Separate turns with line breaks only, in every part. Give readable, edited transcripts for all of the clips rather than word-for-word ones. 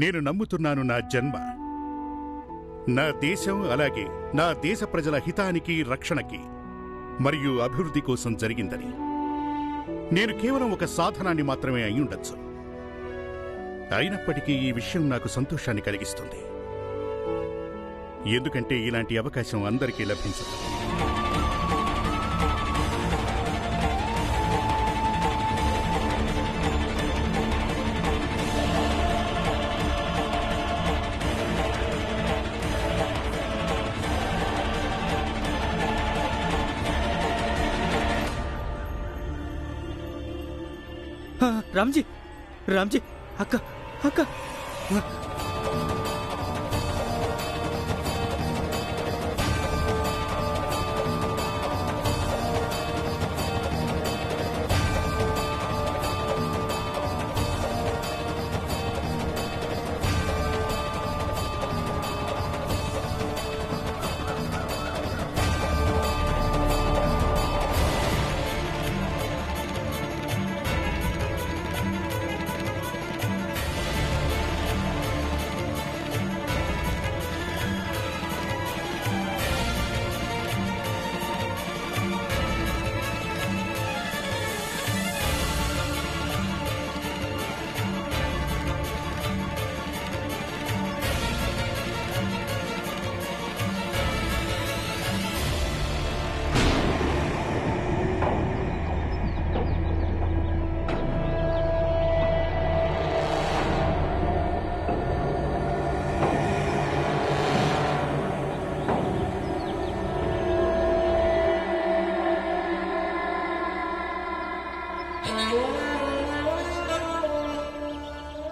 నేను నమ్ముతున్నాను నా జన్మ నా దేశం అలాగే నా దేశ ప్రజల హితానికి రక్షణకి మరియు అభివృద్ధి కోసం జరిగిందని. నేను కేవలం ఒక సాధనాన్ని మాత్రమే అయ్యుండొచ్చు. అయినప్పటికీ ఈ విషయం నాకు సంతోషాన్ని కలిగిస్తుంది, ఎందుకంటే ఇలాంటి అవకాశం అందరికీ లభించదు.
రామ్జీ, రామ్జీ, అక్క అక్క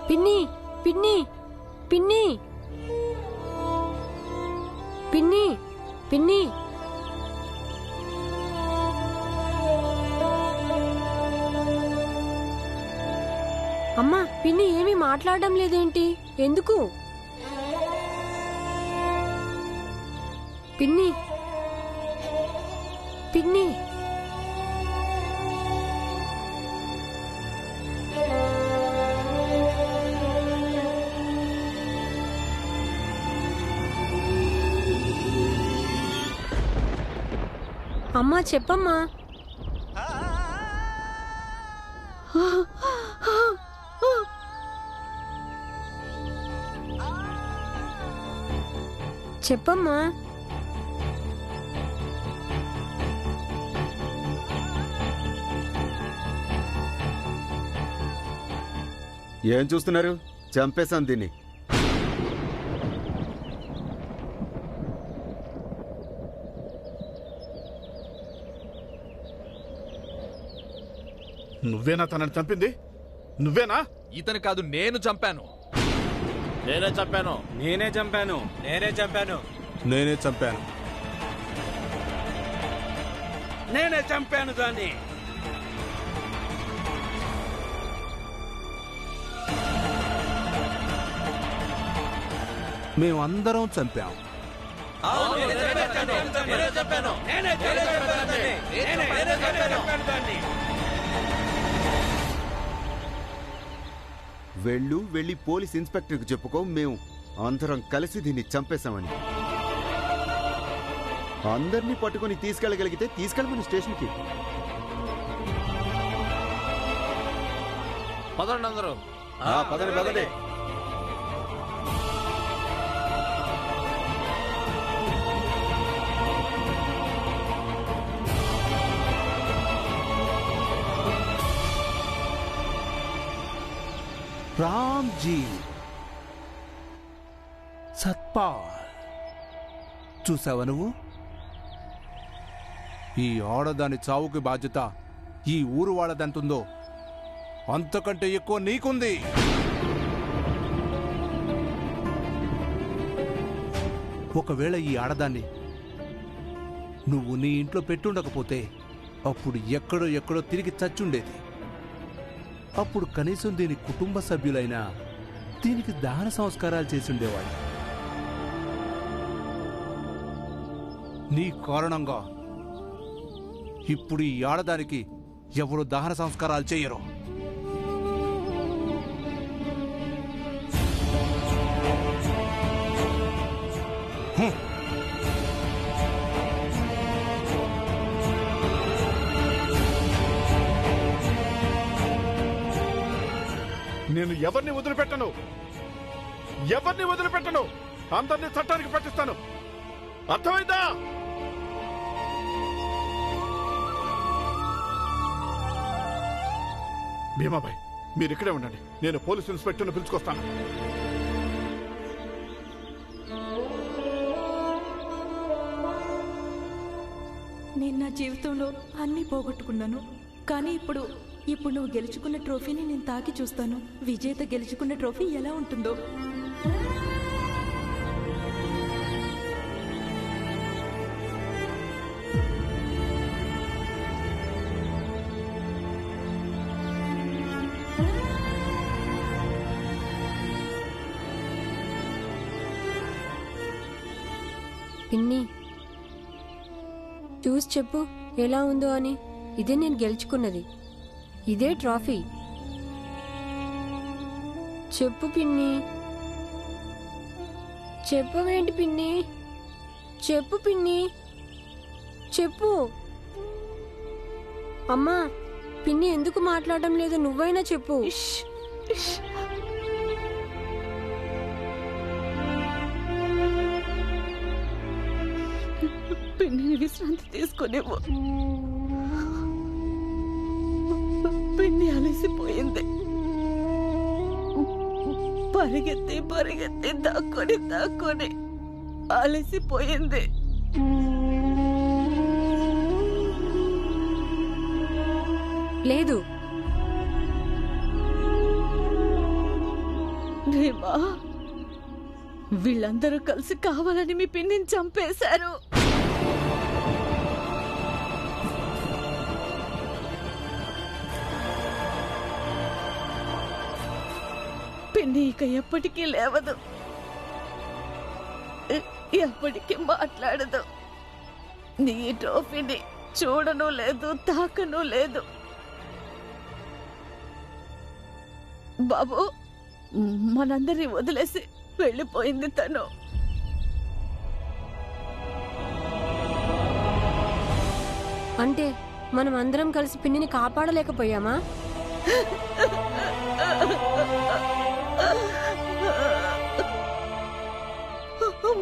పిన్ని పిన్ని పిన్ని పిన్ని పిన్ని అమ్మా, పిన్ని ఏమీ మాట్లాడడం లేదేంటి? ఎందుకు? పిన్ని పిన్ని అమ్మా, చెప్పమ్మా. చెప్పమ్మా.
ఏం చూస్తున్నారు? చంపేశాం దీన్ని.
నువ్వేనా తనని చంపింది? నువ్వేనా?
ఇతను కాదు, నేను చంపాను.
నేనే చంపాను. నేనే చంపాను. నేనే చంపాను.
నేనే చంపాను.
నేనే చంపాను దాన్ని.
మేమందరం చంపాం.
వెళ్ళి పోలీస్ ఇన్స్పెక్టర్కి చెప్పుకో, మేము అందరం కలిసి దీన్ని చంపేశామని. అందరినీ పట్టుకుని తీసుకెళ్ళగలిగితే తీసుకెళ్ళమని స్టేషన్కి.
పదండి అందరూ.
పదండి పదండి.
రామ్జీ, సత్పాల్, చూసావా నువ్వు? ఈ ఆడదాని చావుకి బాధ్యత ఈ ఊరు వాళ్ళదంతుందో అంతకంటే ఎక్కువ నీకుంది. ఒకవేళ ఈ ఆడదాన్ని నువ్వు నీ ఇంట్లో పెట్టుండకపోతే అప్పుడు ఎక్కడో తిరిగి చచ్చుండేది. అప్పుడు కనీసం దీని కుటుంబ సభ్యులైనా దీనికి దహన సంస్కారాలు చేసుండేవాడు. నీ కారణంగా ఇప్పుడు ఈ ఆడదానికి ఎవరు దహన సంస్కారాలు చేయరు.
నేను ఎవరిని వదిలిపెట్టను, ఎవరిని వదిలిపెట్టను. అందరినీ చట్టానికి పట్టిస్తాను. అర్థమైందా? భీమాబాయ్, మీరు ఇక్కడే ఉండండి. నేను పోలీస్ ఇన్స్పెక్టర్ని పిలుచుకొస్తాను.
నేను నా జీవితంలో అన్నీ పోగొట్టుకున్నాను. కానీ ఇప్పుడు నువ్వు గెలుచుకున్న ట్రోఫీని నేను తాకి చూస్తాను. విజేత గెలుచుకున్న ట్రోఫీ ఎలా ఉంటుందో.
పిన్ని, చూసి చెప్పు ఎలా ఉందో అని. ఇదే నేను గెలుచుకున్నది, ఇదే ట్రోఫీ. చెప్పు పిన్ని. చెప్పవేంటి పిన్ని? చెప్పు పిన్ని, చెప్పు. అమ్మా, పిన్ని ఎందుకు మాట్లాడడం లేదు? నువ్వైనా చెప్పు.
పిన్నిని విశ్రాంతి తీసుకునేవో. పిన్ని అలసిపోయింది. పరిగెత్తి దాక్కొని అలసిపోయింది.
లేదు,
రేమా, వీళ్ళందరూ కలిసి కావాలని మీ పిన్నిని చంపేశారు. పిన్ని ఇక ఎప్పటికీ లేవదు, ఎప్పటికీ మాట్లాడదు. నీ ట్రోఫీని చూడను లేదు, తాకను లేదు. బాబు, మనందరినీ వదిలేసి వెళ్ళిపోయింది తను.
అంటే మనం అందరం కలిసి పిన్నిని కాపాడలేకపోయామా?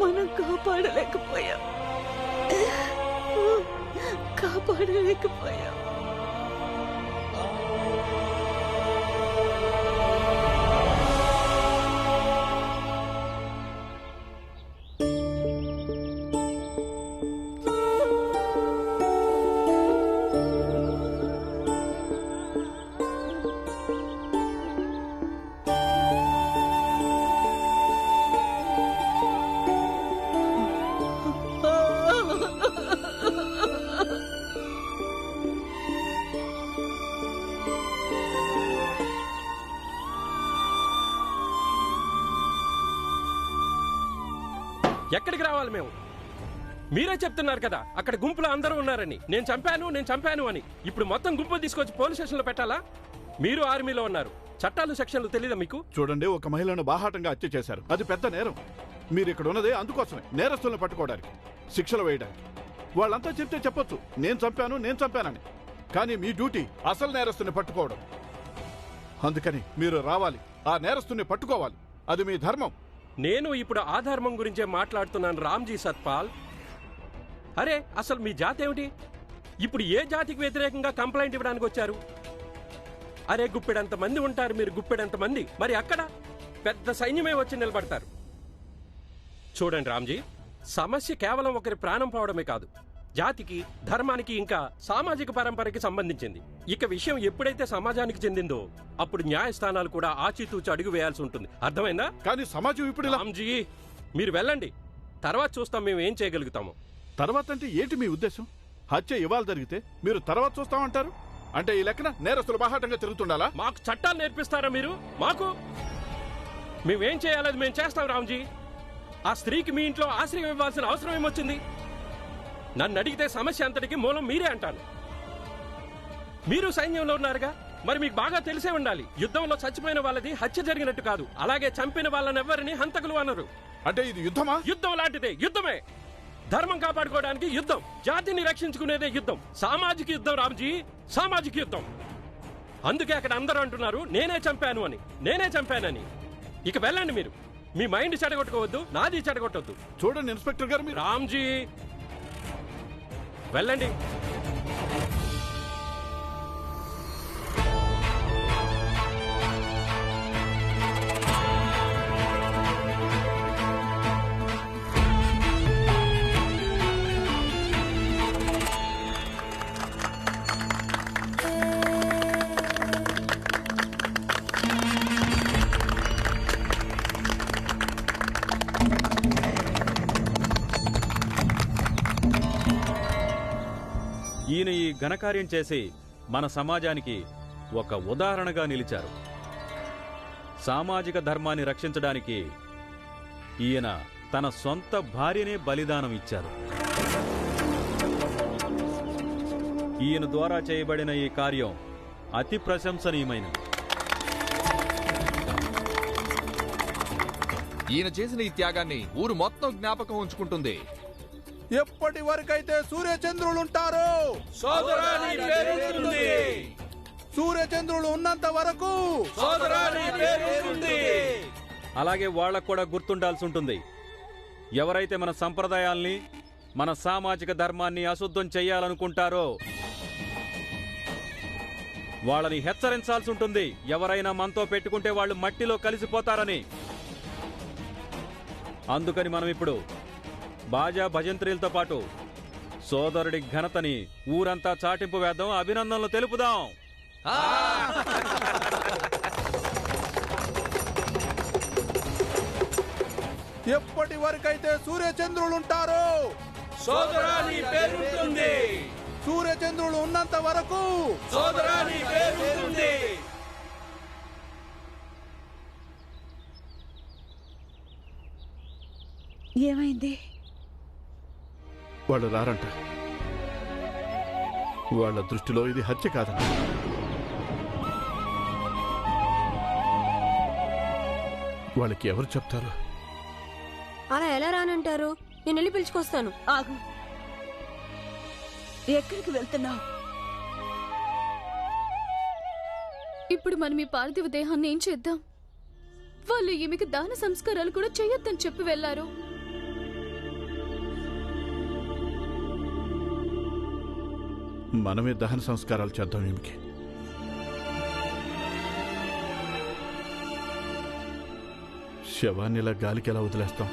మనం కాపాడలేకపోయాం.
ఎక్కడికి రావాలి మేము? మీరే చెప్తున్నారు కదా అక్కడ గుంపులో అందరూ ఉన్నారని. నేను చంపాను అని. ఇప్పుడు మొత్తం గుంపులు తీసుకొచ్చి పోలీస్ స్టేషన్లో పెట్టాలా? మీరు ఆర్మీలో ఉన్నారు, చట్టాలు సెక్షన్లు తెలీదా మీకు?
చూడండి, ఒక మహిళను బాహాటంగా హత్య చేశారు. అది పెద్ద నేరం. మీరు ఇక్కడ ఉన్నదే అందుకోసమే, నేరస్తులను పట్టుకోవడానికి, శిక్షలు వేయడానికి. వాళ్ళంతా చెప్తే చెప్పొచ్చు నేను చంపానని. కానీ మీ డ్యూటీ అసలు నేరస్తుని పట్టుకోవడం. అందుకని మీరు రావాలి, ఆ నేరస్తుని పట్టుకోవాలి. అది మీ ధర్మం.
నేను ఇప్పుడు ఆ ధర్మం గురించే మాట్లాడుతున్నాను రామ్జీ సత్పాల్. అరే, అసలు మీ జాతి ఏమిటి? ఇప్పుడు ఏ జాతికి వ్యతిరేకంగా కంప్లైంట్ ఇవ్వడానికి వచ్చారు? అరే, గుప్పెడంత మంది ఉంటారు, మీరు గుప్పెడంత మంది. మరి అక్కడ పెద్ద సైన్యమే వచ్చి నిలబడతారు. చూడండి రామ్జీ, సమస్య కేవలం ఒకరి ప్రాణం పోవడమే కాదు, జాతికి, ధర్మానికి, ఇంకా సామాజిక పరంపరకి సంబంధించింది. ఇక విషయం ఎప్పుడైతే సమాజానికి చెందిందో అప్పుడు న్యాయస్థానాలు కూడా ఆచితూచి అడుగు వేయాల్సి ఉంటుంది. అర్థమైందా?
కానీ సమాజం ఇప్పుడు
రామ్జీ, మీరు వెళ్ళండి, తర్వాత చూస్తాం మేము ఏం చేయగలుగుతాము.
తర్వాత అంటే ఏంటి మీ ఉద్దేశం? హత్య ఇవాళ జరిగితే మీరు తర్వాత చూస్తామంటారు అంటే ఈ లెక్కన నేరస్తులు బాహాటంగా తిరుగుతుండాలా?
మాకు చట్టాలు నేర్పిస్తారా మీరు? మాకు మేమేం చేయాలని మేము చేస్తాం రామ్జీ. ఆ స్త్రీకి మీ ఇంట్లో ఆశ్రయం ఇవ్వాల్సిన అవసరం ఏమొచ్చింది? నన్ను అడిగితే సమస్య అంతటికి మూలం మీరే అంటాను. మీరు సైన్యంలో ఉన్నారుగా, మరి మీకు బాగా తెలిసే ఉండాలి. యుద్ధంలో చచ్చిపోయిన వాళ్ళది హత్య జరిగినట్టు కాదు, అలాగే చంపిన వాళ్ళనెవ్వరిని హంతకులు అనరు.
అంటే ఇది యుద్ధమా?
యుద్ధం లాంటిదే, యుద్ధమే. ధర్మం కాపాడుకోవడానికి యుద్ధం, జాతిని రక్షించుకునేదే యుద్ధం. సామాజిక యుద్ధం రామ్జీ, సామాజిక యుద్ధం. అందుకే అక్కడ అందరూ అంటున్నారు నేనే చంపాను అని, నేనే చంపానని. ఇక వెళ్ళండి మీరు. మీ మైండ్ చెడగొట్టుకోవద్దు, నాది చెడగొట్టొద్దు.
చూడండి ఇన్స్పెక్టర్ గారు, మీరు
రామ్జీ వెళ్ళండి.
ఈయన ఈ ఘనకార్యం చేసి మన సమాజానికి ఒక ఉదాహరణగా నిలిచారు. సామాజిక ధర్మాన్ని రక్షించడానికి ఈయన తన సొంత భార్యనే బలిదానం ఇచ్చారు. ఈయన ద్వారా చేయబడిన ఈ కార్యం అతి ప్రశంసనీయమైనది.
ఈయన చేసిన ఈ త్యాగాన్ని ఊరు మొత్తం జ్ఞాపకం ఉంచుకుంటుంది.
ఎప్పటి వరకైతే సూర్యచంద్రులుంటారో సూర్యచంద్రులు ఉన్నంత వరకు
అలాగే వాళ్లకు కూడా గుర్తుండాల్సి ఉంటుంది. ఎవరైతే మన సంప్రదాయాల్ని, మన సామాజిక ధర్మాన్ని అశుద్ధం చెయ్యాలనుకుంటారో వాళ్ళని హెచ్చరించాల్సి ఉంటుంది. ఎవరైనా మనతో పెట్టుకుంటే వాళ్ళు మట్టిలో కలిసిపోతారని. అందుకని మనం ఇప్పుడు బాజా భజంత్రీలతో పాటు సోదరుడి ఘనతని ఊరంతా చాటింపు వేద్దాం, అభినందనలు తెలుపుదాం.
ఎప్పటి వరకైతే సూర్యచంద్రులుంటారో సూర్యచంద్రులు ఉన్నంత వరకు
ఏమైంది?
వాళ్ళు రారంట. వాళ్ళ దృష్టిలో ఇది హత్య కాదంట. వాళ్ళకి ఎవరు చెప్తారు?
అలా ఎలా రానంటారు? నేను వెళ్ళి పిలుచుకొస్తాను.
ఆగు. ఎక్కడికి వెళ్తున్నావు?
ఇప్పుడు మనం ఈ పార్థివ దేహాన్ని ఏం చేద్దాం? వాళ్ళు ఈమెకి దాన సంస్కారాలు కూడా చేయొద్దని చెప్పి వెళ్లారు.
మనమే దహన సంస్కారాలు చేద్దాం. ఈమెకి శవాన్ని ఇలా గాలికి ఎలా వదిలేస్తాం?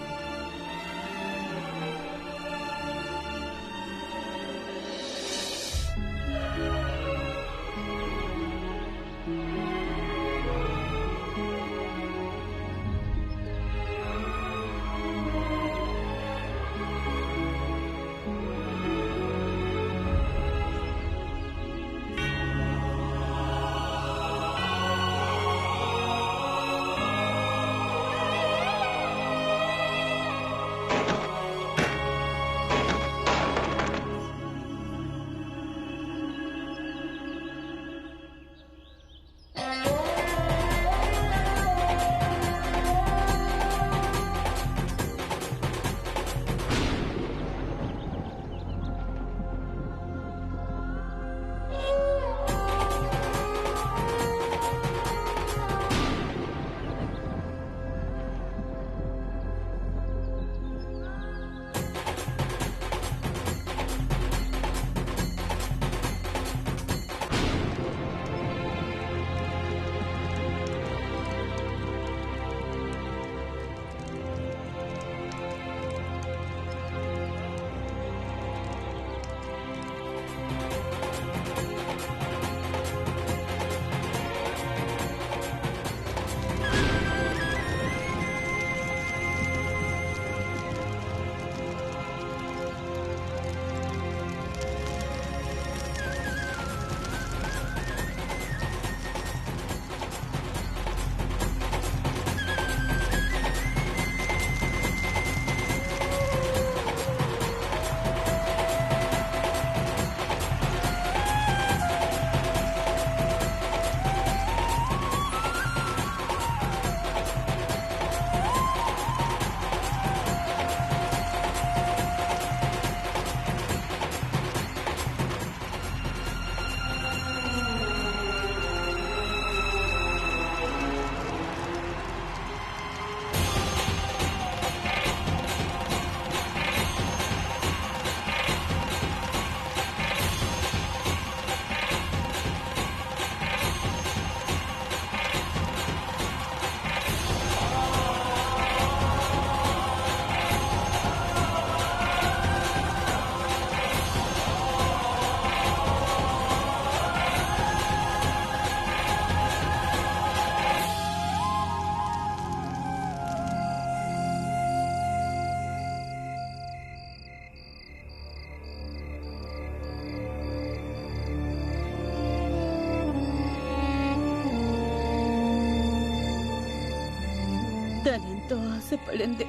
ఎంతో ఆశపడింది.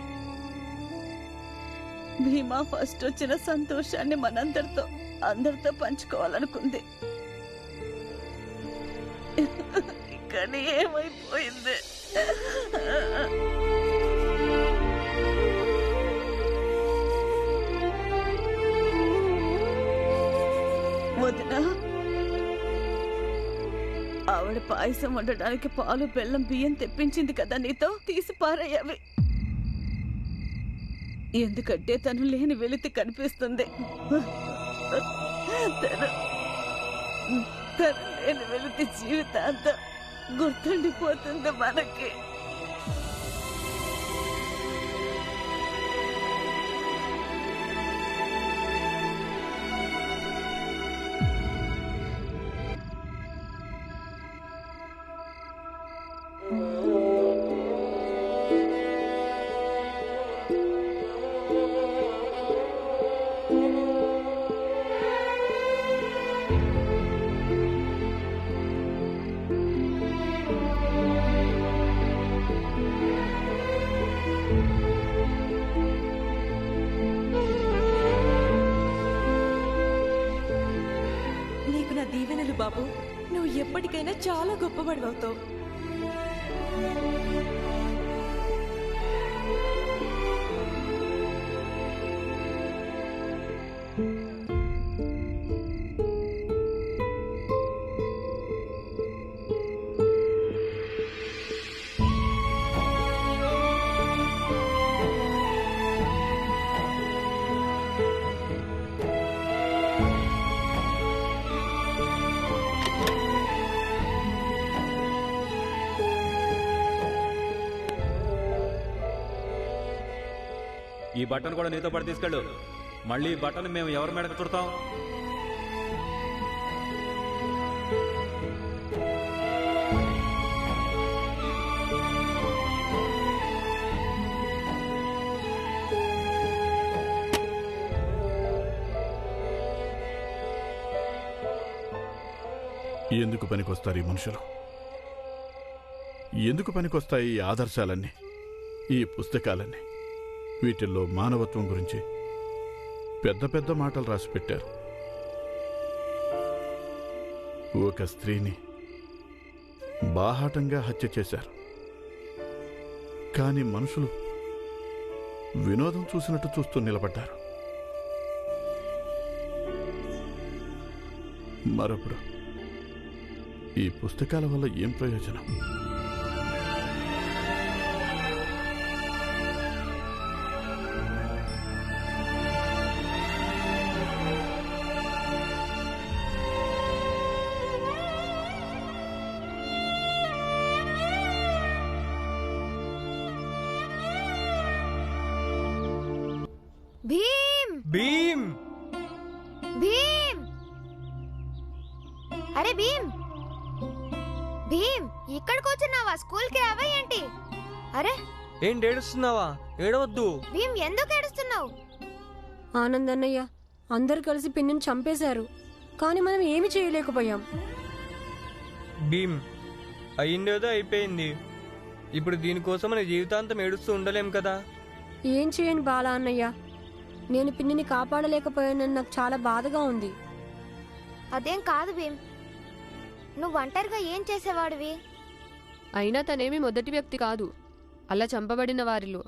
భీమా ఫస్ట్ వచ్చిన సంతోషాన్ని అందరితో పంచుకోవాలనుకుంది. కానీ ఏమైపోయింది? వదినా, ఆవిడ పాయసం వండడానికి పాలు, బెల్లం, బియ్యం తెప్పించింది కదా, నీతో తీసి పారయ్యవి. ఎందుకంటే తను లేని వెలితి కనిపిస్తుంది. తను లేని వెలితి జీవితాంతం గుర్తుండిపోతుంది మనకి.
దీవెనలు బాబు, నువ్వు ఎప్పటికైనా చాలా గొప్పవాడివవుతావు.
ఈ బట్టను కూడా నీతో పాటు తీసుకెళ్ళు. మళ్ళీ ఈ బట్టను మేము ఎవరి మేడకు చుడతాం?
ఎందుకు పనికొస్తారు ఈ మనుషులు? ఎందుకు పనికొస్తాయి ఈ ఆదర్శాలన్నీ, ఈ పుస్తకాలన్నీ? వీటిల్లో మానవత్వం గురించి పెద్ద పెద్ద మాటలు రాసిపెట్టారు. ఒక స్త్రీని బాహాటంగా హత్య చేశారు. కానీ మనుషులు వినోదం చూసినట్టు చూస్తూ నిలబడ్డారు. మరొప్పుడు ఈ పుస్తకాల వల్ల ఏం ప్రయోజనం?
భీమ్ భీమ్ భీమ్ అరే భీమ్ భీమ్ ఇక్కడికి వచ్చున్నావా? స్కూల్కి రావా ఏంటి? అరే
ఏంటి ఏడుస్తున్నావా? ఏడవద్దు.
భీమ్ ఎందుకు ఏడుస్తున్నావు?
ఆనంద్ అన్నయ్య, అందరు కలిసి పిన్నిని చంపేశారు, కానీ మనం ఏమి చేయలేకపోయాం.
భీమ్ అయ్యిందేదో అయిపోయింది. ఇప్పుడు దీనికోసం మన జీవితాంతం ఏడుస్తూ ఉండలేం కదా.
ఏం చేయను బాలా అన్నయ్య, నేను పిన్నిని కాపాడలేకపోయానని నాకు చాలా బాధగా ఉంది.
అదేం కాదు భీమ్, నువ్వు ఒంటరిగా ఏం చేసేవాడివి?
అయినా తనేమి మొదటి వ్యక్తి కాదు అలా చంపబడిన వారిలో.